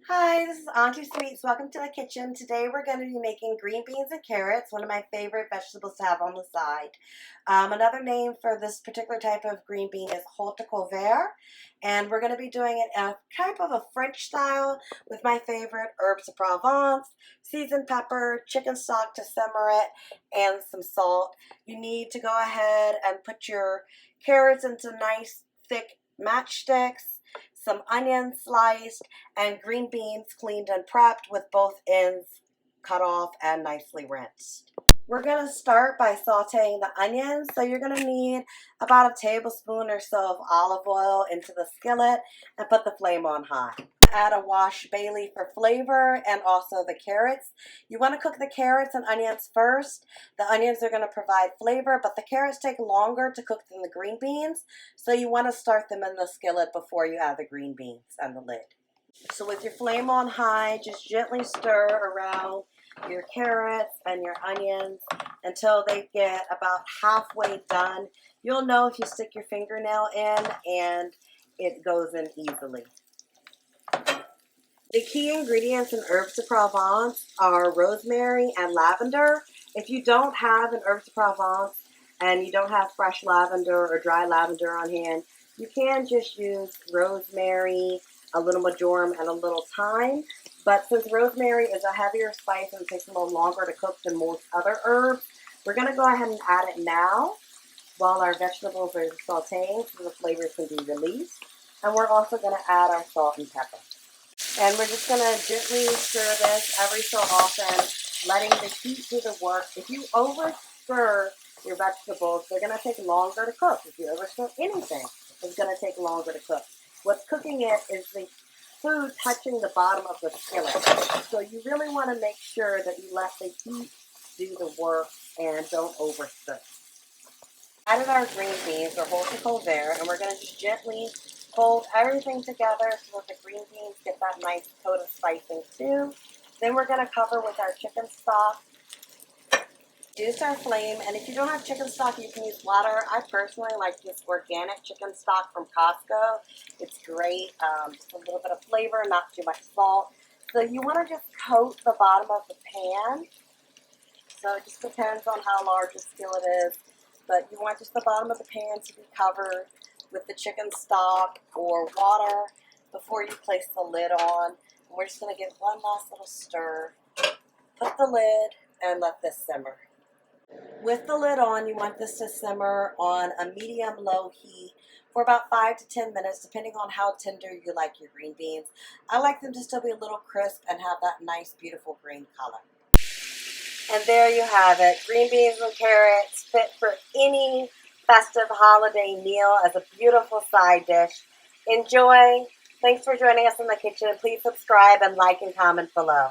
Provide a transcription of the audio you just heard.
Hi, this is Auntie Sweets. Welcome to the kitchen. Today we're going to be making green beans and carrots, one of my favorite vegetables to have on the side. Another name for this particular type of green bean is vert, and we're going to be doing it a type of a French style with my favorite herbs of Provence, seasoned pepper, chicken stock to simmer it, and some salt. You need to go ahead and put your carrots into nice thick matchsticks, some onions sliced, and green beans cleaned and prepped with both ends cut off and nicely rinsed. We're going to start by sauteing the onions. So you're going to need about a tablespoon or so of olive oil into the skillet and put the flame on high. Add a wash bay leaf for flavor and also the carrots. You want to cook the carrots and onions first. The onions are going to provide flavor, but the carrots take longer to cook than the green beans. So you want to start them in the skillet before you add the green beans and the lid. So with your flame on high, just gently stir around your carrots and your onions until they get about halfway done. You'll know if you stick your fingernail in and it goes in easily. The key ingredients in herbs de Provence are rosemary and lavender. If you don't have an herbs de Provence and you don't have fresh lavender or dry lavender on hand, you can just use rosemary, a little marjoram, and a little thyme. But since rosemary is a heavier spice and takes a little longer to cook than most other herbs, we're going to go ahead and add it now while our vegetables are sauteing so the flavors can be released. And we're also going to add our salt and pepper. And we're just going to gently stir this every so often, letting the heat do the work. If you over stir your vegetables, they're going to take longer to cook. If you over stir anything, it's going to take longer to cook. What's cooking it is the food touching the bottom of the skillet. So you really want to make sure that you let the heat do the work and don't over stir. Added our green beans or whole vert, and we're going to just gently fold everything together so that the green beans get that nice coat of spicing too. Then we're going to cover with our chicken stock. Reduce our flame, and if you don't have chicken stock, you can use water. I personally like this organic chicken stock from Costco. It's great, just a little bit of flavor, not too much salt. So you want to just coat the bottom of the pan. So it just depends on how large the skillet is, but you want just the bottom of the pan to be covered with the chicken stock or water before you place the lid on. And we're just going to give one last little stir, put the lid, and let this simmer. With the lid on, you want this to simmer on a medium-low heat for about 5 to 10 minutes, depending on how tender you like your green beans. I like them to still be a little crisp and have that nice, beautiful green color. And there you have it. Green beans and carrots fit for any festive holiday meal as a beautiful side dish. Enjoy. Thanks for joining us in the kitchen. Please subscribe and like and comment below.